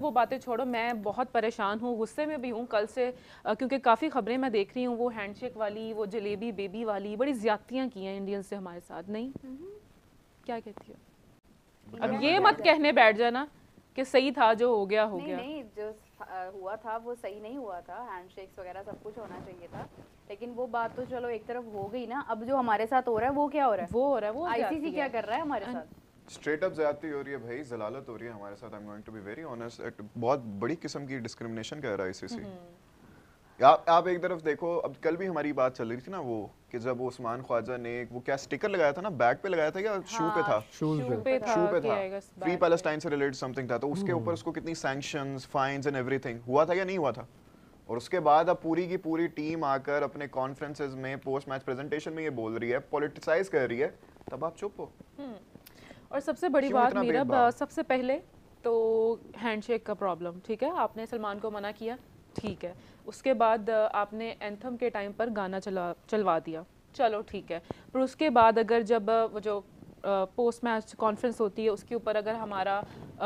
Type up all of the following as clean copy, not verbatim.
وہ باتیں چھوڑو, میں بہت پریشان ہوں, غصے میں بھی ہوں کل سے, کیونکہ کافی خبریں میں دیکھ رہی ہوں, وہ ہینڈ شیک والی, وہ جلیبی بیبی والی, بڑی زیادتیاں کی ہیں انڈین سے ہمارے ساتھ. نہیں کیا کہتی ہو؟ اب یہ مت کہنے بیٹھ جانا کہ صحیح تھا جو ہو گیا ہو گیا. نہیں, جو ہوا تھا وہ صحیح نہیں ہوا تھا, ہینڈ شیکس وغیرہ سب کچھ ہونا چاہیے تھا, لیکن وہ بات تو چلو ایک طرف ہو گئی نا. اب جو ہمارے ساتھ ہو رہا ہے وہ کیا ہو رہا ہے, وہ ہو رہا ہے, وہ آئی سی سی کیا کر رہا ہے ہمارے ساتھ. اسٹریٹ اپ زیادتی ہو رہی ہے بھائی, ضلالت ہو رہی ہے ہمارے ساتھ. I am going to be very honest, بہت بڑی قسم کی ڈسکرمنیشن کر رہا ہے اسی سے. آپ ایک طرف دیکھو, اب کل بھی ہماری بات چل رہی تھی نا وہ کہ جب عثمان خواجہ نے وہ کیا اسٹیکر لگایا تھا نا, بیک پہ لگایا تھا یا شو پہ تھا, شو پہ تھا, فری پیلسٹائن سے ریلیٹڈ سم تھنگ تھا, تو اس کے اوپر اس کو کتنی sanctions, fines and everything ہوا تھا یا نہیں ہوا تھا. اور اس کے بعد اب پوری کی پوری ٹیم آ کر اپنے کانفرنسز میں پوسٹ میچ پریزنٹیشن میں یہ بول رہی ہے, پولیٹیسائز کر رہی ہے, تب آپ چپ ہو. اور سب سے بڑی بات میرا, سب سے پہلے تو ہینڈ شیک کا پرابلم, ٹھیک ہے, آپ نے سلمان کو منع کیا, ٹھیک ہے, اس کے بعد آپ نے اینتھم کے ٹائم پر گانا چلوا دیا, چلو ٹھیک ہے, پھر اس کے بعد اگر جب وہ جو پوسٹ میچ کانفرنس ہوتی ہے اس کے اوپر اگر ہمارا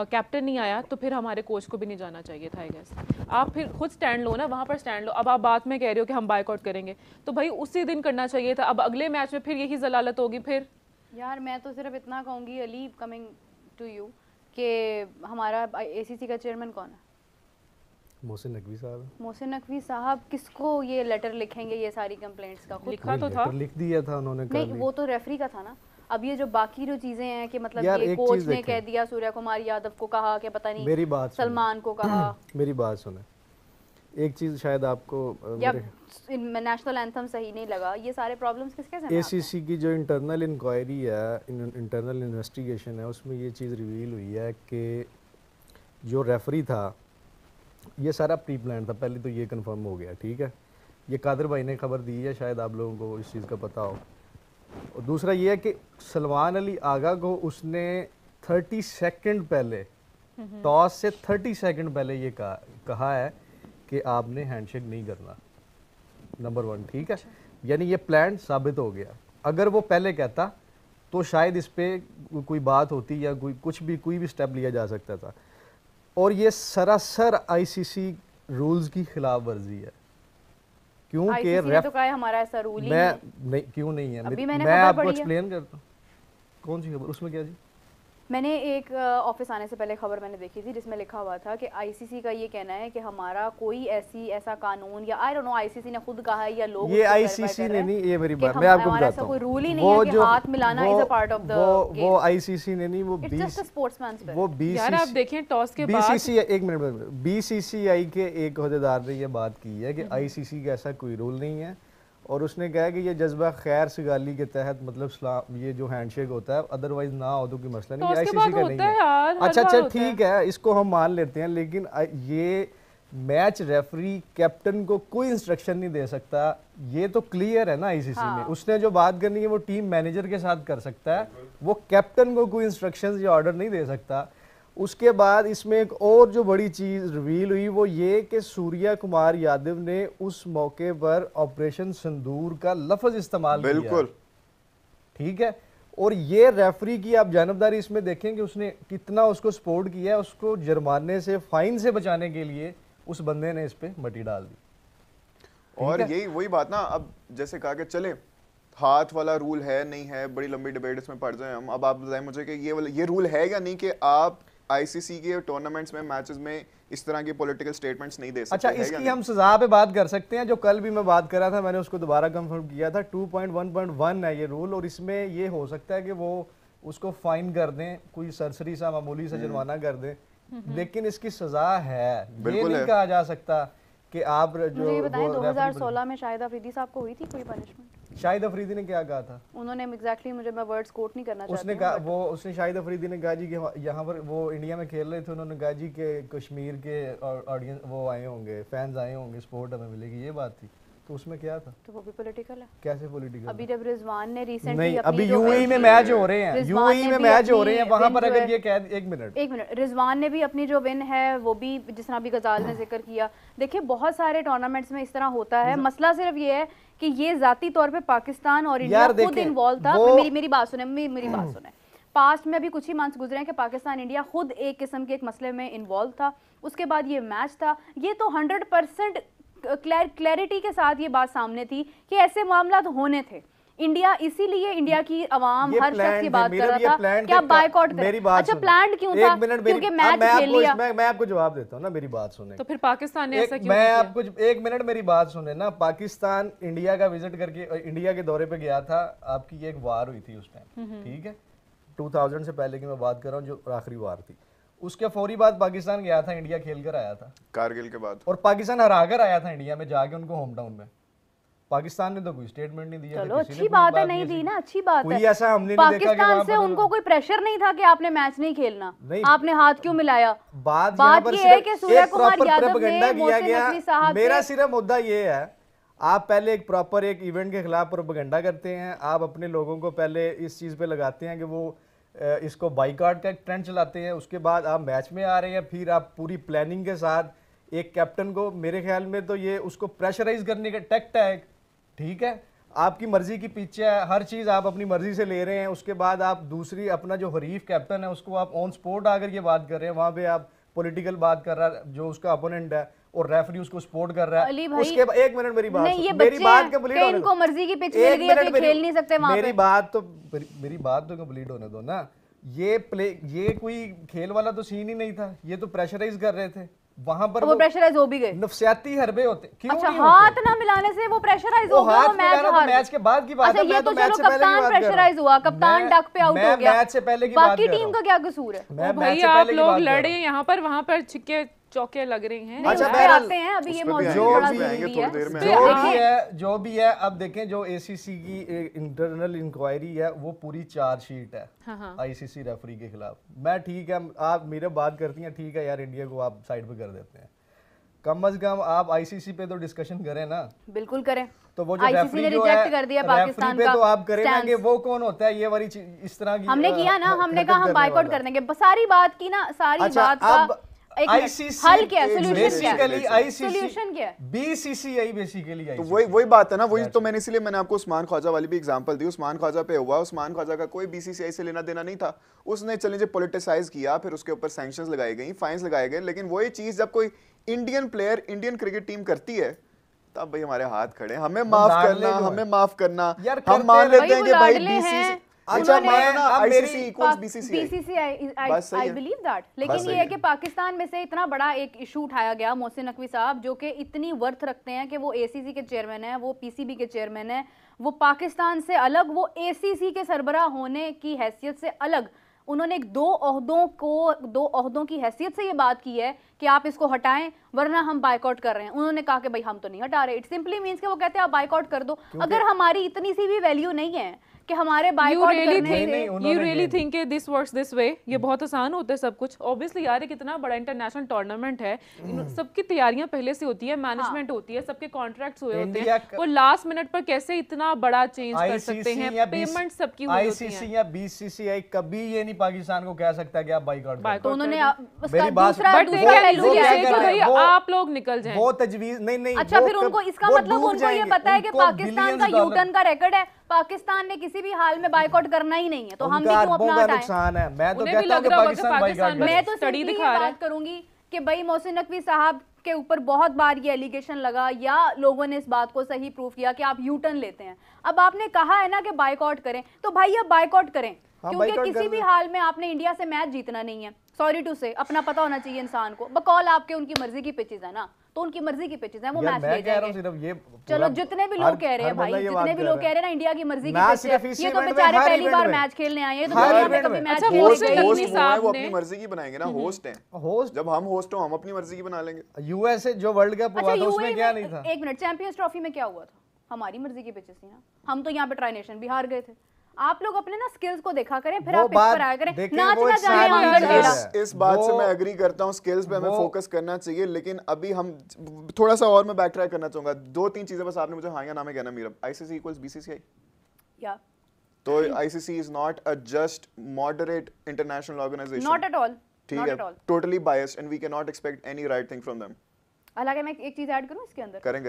کیپٹن نہیں آیا تو پھر ہمارے کوچ کو بھی نہیں جانا چاہیے تھا. آئی گیس آپ پھر خود سٹینڈ لو نا, وہاں پر سٹینڈ لو. اب آپ بات میں کہہ رہے ہو کہ ہم بائیک آؤٹ کریں گے, تو بھائی اسی دن کرنا چاہیے تھا. اب اگلے میچ میں پھر یہی ضلالت ہوگی. پھر یار میں تو صرف اتنا کہوں گی علی, کمنگ ٹو یو, کہ ہمارا اے سی سی کا چیئرمین کون ہے؟ محسن نقوی صاحب. محسن نقوی صاحب کس کو یہ لیٹر لکھیں گے یہ ساری کمپلینٹس کا؟ خود لکھا تو تھا, لکھ دیا تھا انہوں نے. نہیں وہ تو ریفری کا تھا نا. اب یہ جو باقی جو چیزیں ہیں کہ مطلب یہ کوچ نے کہہ دیا, سوریہ کمار یادو کو کہا کہ پتہ نہیں سلمان کو کہا. میری بات سنیں, ایک چیز شاید آپ کو, یا نیشنل اینتھم صحیح نہیں لگا, یہ سارے پرابلمس کس کے ساتھ. اے سی سی کی جو انٹرنل انکوائری ہے, انٹرنل انویسٹیگیشن ہے, اس میں یہ چیز ریویل ہوئی ہے کہ جو ریفری تھا یہ سارا پری پلان تھا. پہلے تو یہ کنفرم ہو گیا, ٹھیک ہے, یہ قادر بھائی نے خبر دی ہے, شاید آپ لوگوں کو اس چیز کا پتہ ہو. اور دوسرا یہ ہے کہ سلمان علی آغا کو اس نے 30 سیکنڈ پہلے, ٹاس سے 30 سیکنڈ پہلے یہ کہا ہے کہ آپ نے ہینڈ شیک نہیں کرنا, نمبر 1, ٹھیک ہے. یعنی یہ پلان ثابت ہو گیا. اگر وہ پہلے کہتا تو شاید اس پہ کوئی بات ہوتی یا کوئی بھی سٹیپ لیا جا سکتا تھا. اور یہ سراسر آئی سی سی رولز کی خلاف ورزی ہے, کیونکہ ہمارا ایسا رول ہی نہیں. کیوں نہیں ہے, میں آپ کو ایکسپلین کرتا ہوں. کون سی خبر, اس میں کیا جی؟ میں نے ایک آفس آنے سے پہلے خبر میں نے دیکھی تھی جس میں لکھا ہوا تھا کہ آئی سی سی کا یہ کہنا ہے کہ ہمارا کوئی ایسا قانون, یا I don't know I C سی نے خود کہا ہے یا لوگ, یہ آئی سی سی نے نہیں, یہ میری بات میں آپ کو بتاتا ہوں, کوئی رول ہی نہیں ہے کہ ہاتھ ملانا is a part of the game. وہ آئی سی سی نے نہیں, وہ یار آپ دیکھیں ٹاس کے بعد بی سی سی, ایک منٹ, بی سی سی آئی کے ایک عہدیدار نے یہ بات کی ہے کہ آئی سی سی کا ایسا کوئی رول نہیں ہے, اور اس نے کہا کہ یہ جذبہ خیر سگالی کے تحت مطلب یہ جو ہینڈ شیک ہوتا ہے, ادروائز نہ ہو تو کوئی مسئلہ نہیں. آئی سی سی کا نہیں ہے. اچھا ٹھیک ہے, اس کو ہم مان لیتے ہیں, لیکن یہ میچ ریفری کیپٹن کو کوئی انسٹرکشن نہیں دے سکتا. یہ تو کلیئر ہے نا آئی سی سی میں. اس نے جو بات کرنی ہے وہ ٹیم مینیجر کے ساتھ کر سکتا ہے, وہ کیپٹن کو کوئی انسٹرکشنز یا آرڈر نہیں دے سکتا. اس کے بعد اس میں ایک اور جو بڑی چیز ریویل ہوئی وہ یہ کہ سوریہ کمار یادو نے اس موقع پر آپریشن سندور کا لفظ استعمال کیا. بالکل ٹھیک ہے, اور یہ ریفری کی آپ جانبداری اس میں دیکھیں کہ اس نے کتنا اس کو سپورٹ کیا ہے. اس کو جرمانے سے, فائن سے بچانے کے لیے اس بندے نے اس پہ مٹی ڈال دی. اور یہی وہی بات نا, اب جیسے کہا کہ چلے ہاتھ والا رول ہے نہیں ہے, بڑی لمبی ڈیبیٹ اس میں پڑ جائیں ہم. اب آپ بتائیں مجھے کہ یہ رول ہے یا نہیں کہ آپ آئی سی سی کے ٹورنامنٹس میں, میچز میں اس طرح کی پولیٹیکل سٹیٹمنٹس نہیں دے سکتے. اچھا, اس کی ہم سزا پہ بات کر سکتے ہیں, جو کل بھی میں بات کر رہا تھا, میں نے اس کو دوبارہ کنفرم کیا تھا. 2.1.1 ہے یہ رول, اور اس میں یہ ہو سکتا ہے کہ وہ اس کو فائن کر دیں, کوئی سرسری سا معمولی سا جرمانہ کر دیں, لیکن اس کی سزا ہے. یہ نہیں کہا جا سکتا کہ آپ جو, مجھے بتائیں 2016 میں شاہد افریدی صاحب کو ہوئی تھی کوئی پنشمنٹ؟ شاہد افریدی نے کیا کہا تھا؟ انہوں نے ایگزیکٹلی, مجھے میں ورڈز کوٹ نہیں کرنا چاہتی, اس نے کہا, اس نے شاہد افریدی نے کہا جی کہ یہاں پر وہ انڈیا میں کھیل رہے تھے, انہوں نے کہا جی کہ کشمیر کے آڈینس وہ آئے ہوں گے, فینز آئے ہوں گے, سپورٹ ہمیں ملے گی, یہ بات تھی. تو اس میں کیا تھا؟ تو وہ بھی پولیٹیکل ہے. کیسے پولیٹیکل؟ ابھی جب رضوان نے ریسنٹلی نہیں, ابھی یو اے ای میں میچ ہو رہے ہیں, یو اے ای میں میچ ہو رہے ہیں, وہاں پر اگر یہ کہہ, ایک منٹ, رضوان نے بھی اپنی جو ون ہے وہ بھی, جس طرح ابھی غزال نے ذکر کیا, دیکھیں بہت سارے ٹورنامنٹس میں اس طرح ہوتا ہے. مسئلہ صرف یہ ہے کہ یہ ذاتی طور پہ پاکستان اور انڈیا خود انوالو تھا. میری بات سنیں, میری بات سنیں, پاسٹ میں بھی کچھ ہی منتھس گزرے ہیں کہ پاکستان انڈیا خود ایک قسم کے ایک مسئلے میں انوالو تھا. اس کے بعد یہ میچ تھا. یہ تو 100% کلیئرٹی کے ساتھ یہ بات سامنے تھی کہ ایسے معاملات ہونے تھے. انڈیا اسی لیے انڈیا کی عوام ہر شخص کی بات کر رہا تھا کہ آپ بائیکاٹ کریں. اچھا پلانڈ کیوں تھا؟ کیونکہ میچ کھیل لیا. میں آپ کو جواب دیتا ہوں نا, میری بات سنیں. تو پھر پاکستان نے ایسا کیوں میں آپ کو 1 منٹ میری بات سنیں نا. پاکستان انڈیا کا وزٹ کر کے انڈیا کے دورے پہ گیا تھا. آپ کی ایک وار ہوئی تھی اس ٹائم, ٹھیک ہے, 2000 سے پہلے کی میں بات کر رہا ہوں, جو آخری وار تھی. اس کے فوری بعد پاکستان گیا تھا, انڈیا کھیل کر آیا تھا کارگل کے بعد, اور پاکستان ہرا کر آیا تھا انڈیا میں جا کے ان کو ہوم ٹاؤن میں. پاکستان نے تو کوئی سٹیٹمنٹ نہیں دیا. چلو اچھی بات ہے, نہیں دی نا, اچھی بات ہے. کوئی ایسا ہم نے نہیں دیکھا کہ پاکستان سے ان کو کوئی پریشر نہیں تھا کہ آپ نے میچ نہیں کھیلنا, آپ نے ہاتھ کیوں ملایا. بات یہ ہے کہ سوریا کمار یادو نے محسن نقوی صاحب میرا صرف مدعا یہ ہے, آپ پہلے ایک پراپر ایک ایونٹ کے خلاف پروپیگنڈا کرتے ہیں, آپ اپنے لوگوں کو پہلے اس چیز پہ لگاتے ہیں کہ وہ اس کو بائیکاٹ کا ایک ٹرینڈ چلاتے ہیں, اس کے بعد آپ میچ میں آ رہے ہیں, پھر آپ پوری پلاننگ کے ساتھ ایک کیپٹن کو, میرے خیال میں تو یہ اس کو پریشرائز کرنے کا ٹیکٹ ہے ایک, ٹھیک ہے, آپ کی مرضی کی پیچھے ہے, ہر چیز آپ اپنی مرضی سے لے رہے ہیں. اس کے بعد آپ دوسری اپنا جو حریف کیپٹن ہے اس کو آپ آن سپورٹ آ کر یہ بات کر رہے ہیں, وہاں پہ آپ پولیٹیکل بات کر رہا ہے جو اس کا اپوننٹ ہے, اور ریفری اس کو سپورٹ کر رہا ہے. اس کے 1 منٹ میری بات کمپلیٹ ہونے دو. مرضی کی پچ مل گئی ہے تو کھیل نہیں سکتے وہاں پہ. میری بات تو کمپلیٹ ہونے دو نا. یہ کوئی کھیل والا تو سین ہی نہیں تھا, یہ تو پریشرائز کر رہے تھے وہاں پر. وہ پریشرائز ہو بھی گئے, نفسیاتی حربے ہوتے. اچھا ہاتھ نہ ملانے سے وہ پریشرائز ہو گیا, میچ کے بعد کی بات ہے. یہ تو چلو کپتان پریشرائز ہوا, کپتان ڈک پہ آؤٹ ہو گیا, میچ سے پہلے کی بات باقی ٹیم کا کیا قصور ہے؟ بھائی آپ لوگ لڑے یہاں پر, وہاں پر چھکے چوکے لگ رہی ہیں. جو بھی ہے اب دیکھیں, جو اے سی سی کی انٹرنل انکوائری ہے وہ پوری چارج شیٹ ہے آئی سی سی ریفری کے خلاف. میں ٹھیک ہے, آپ میرے بات کرتی ہیں, ٹھیک ہے یار, انڈیا کو آپ سائڈ پہ کر دیتے ہیں, کم از کم آپ آئی سی سی پہ تو ڈسکشن کریں نا. بالکل کریں. تو وہ جو ریفری جو ہے ریفری پہ تو آپ کریں نا کہ وہ کون ہوتا ہے, یہ والی اس طرح کی ہم نے کیا نا, ہم نے کہا ہم بائیکاٹ کر دیں گے, ساری بات کی نا, ساری بات کا حل کیا ہے, سولوشن کیا ہے, B C C I basically. تو وہی بات ہے نا, وہی تو میں نے, اسی لیے میں نے آپ کو عثمان خواجہ والی بھی ایگزامپل دی. عثمان خواجہ پہ ہوا, عثمان خواجہ کا کوئی بی سی سی آئی سے لینا دینا نہیں تھا, اس نے چلیں جو پولیٹیسائز کیا, پھر اس کے اوپر سینکشنز لگائی گئیں, فائنز لگائے گئے. لیکن وہی چیز جب کوئی Indian player Indian cricket team کرتی ہے تب بھائی ہمارے ہاتھ کھڑے, ہمیں معاف کرنا. ہم مان لیتے ہیں کہ بھائی بی سی سی, لیکن یہ ہے کہ پاکستان میں سے اتنا بڑا ایک ایشو اٹھایا گیا, محسن نقوی صاحب جو کہ اتنی ورتھ رکھتے ہیں کہ وہ اے سی سی کے چیئرمین ہیں, وہ پی سی بی کے چیئرمین ہیں, وہ پاکستان سے الگ, وہ اے سی سی کے سربراہ ہونے کی حیثیت سے الگ, انہوں نے دو عہدوں کی حیثیت سے یہ بات کی ہے کہ آپ اس کو ہٹائیں ورنہ ہم بائیکاٹ کر رہے ہیں. انہوں نے کہا کہ بھائی ہم تو نہیں ہٹا رہے. اٹ سمپلی مینس کہ وہ کہتے ہیں آپ بائیکاٹ کر دو. اگر ہماری اتنی سی بھی ویلیو نہیں ہے کہ ہمارے بائیکاٹ کرنے سے, you really think کہ this works this way, یہ بہت آسان ہوتا ہے سب کچھ. obviously یار یہ کتنا بڑا انٹرنیشنل ٹورنامنٹ ہے, سب کی تیاریاں پہلے سے ہوتی ہے, مینجمنٹ ہوتی ہے, سب کے کانٹریکٹس ہوئے ہوتے ہیں, وہ لاسٹ منٹ پر کیسے اتنا بڑا چینج کر سکتے ہیں, پیمنٹ سب کی ہوئی ہوتی ہے. آئی سی سی یا بی سی سی آئی کبھی یہ نہیں پاکستان کو کہہ سکتا کہ آپ بائیکاٹ کریں. تو انہوں نے میری بات آپ لوگ نکل جائیں, وہ تجویز نہیں. اچھا پھر ان کو اس کا مطلب ان کو یہ پتا ہے کہ پاکستان کا یو ٹرن کا ریکارڈ ہے, پاکستان نے کسی بھی حال میں بائیکاٹ کرنا ہی نہیں ہے, تو ہم بھی کیوں اپنا ہٹائیں. میں تو کہتا ہوں کہ پاکستان بائیکاٹ کرے. میں تو صرف یہ بات کروں گی کہ بھائی محسن نقوی صاحب کے اوپر بہت بار یہ ایلیگیشن لگا یا لوگوں نے اس بات کو صحیح پروف کیا کہ آپ یو ٹرن لیتے ہیں. اب آپ نے کہا ہے نا کہ بائیکاٹ کریں, تو بھائی اب بائیکاٹ کریں, کیونکہ کسی بھی حال میں آپ نے انڈیا سے میچ جیتنا نہیں ہے. سوری ٹو سے, اپنا پتہ ہونا چاہیے انسان کو. بقول آپ کے ان کی مرضی کی پچز ہے نا, تو ان کی مرضی کی پچز ہیں, وہ میچ لے جائیں گے. چلو جتنے بھی لوگ کہہ رہے ہیں بھائی, جتنے بھی لوگ کہہ رہے ہیں نا انڈیا کی مرضی کی پچ ہے, یہ تو بیچارے پہلی بار میچ کھیلنے آئے ہیں, تو دنیا میں کبھی میچ کھیلے وہ اپنی مرضی کی بنائیں گے نا, ہوسٹ ہیں, جب ہم ہوسٹ ہوں ہم اپنی مرضی کی بنا لیں گے. یو ایس اے جو ورلڈ کپ ہوا تھا اس میں کیا نہیں تھا. ایک منٹ, چیمپئنز ٹرافی میں کیا ہوا تھا, ہماری مرضی کی پچز تھی نا, ہم تو یہاں پہ ٹرائی نیشن بھی ہار گئے تھے. آپ لوگ اپنے نا سکلز کو دیکھا کریں, پھر آپ پچ پر آیا کریں, ناچنا چاہیں آنگن ٹیڑھا. اس بات سے میں ایگری کرتا ہوں, سکلز پہ ہمیں فوکس کرنا چاہیے, لیکن ابھی ہم تھوڑا سا اور میں بیک ٹریک کرنا چاہوں گا. 2-3 چیزیں بس آپ نے مجھے ہاں یا نہ میں کہنا. میرا آئی C C equals B C C I, تو I C C is not a just moderate international organization, not at all, ٹھیک ہے, totally biased and we can not expect any right thing from them. حالانکہ میں ایک چیز add کروں اس کے اندر, کریں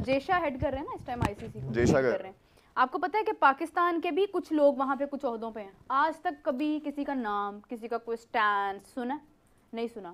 جیشا ہیڈ کر رہے ہیں نا اس ٹائم آئی سی سی کو, جیشا کر رہے ہیں. آپ کو پتہ ہے کہ پاکستان کے بھی کچھ لوگ وہاں پہ کچھ عہدوں پہ ہیں, آج تک کبھی کسی کا نام, کسی کا کوئی سٹینڈ سنا نہیں سنا.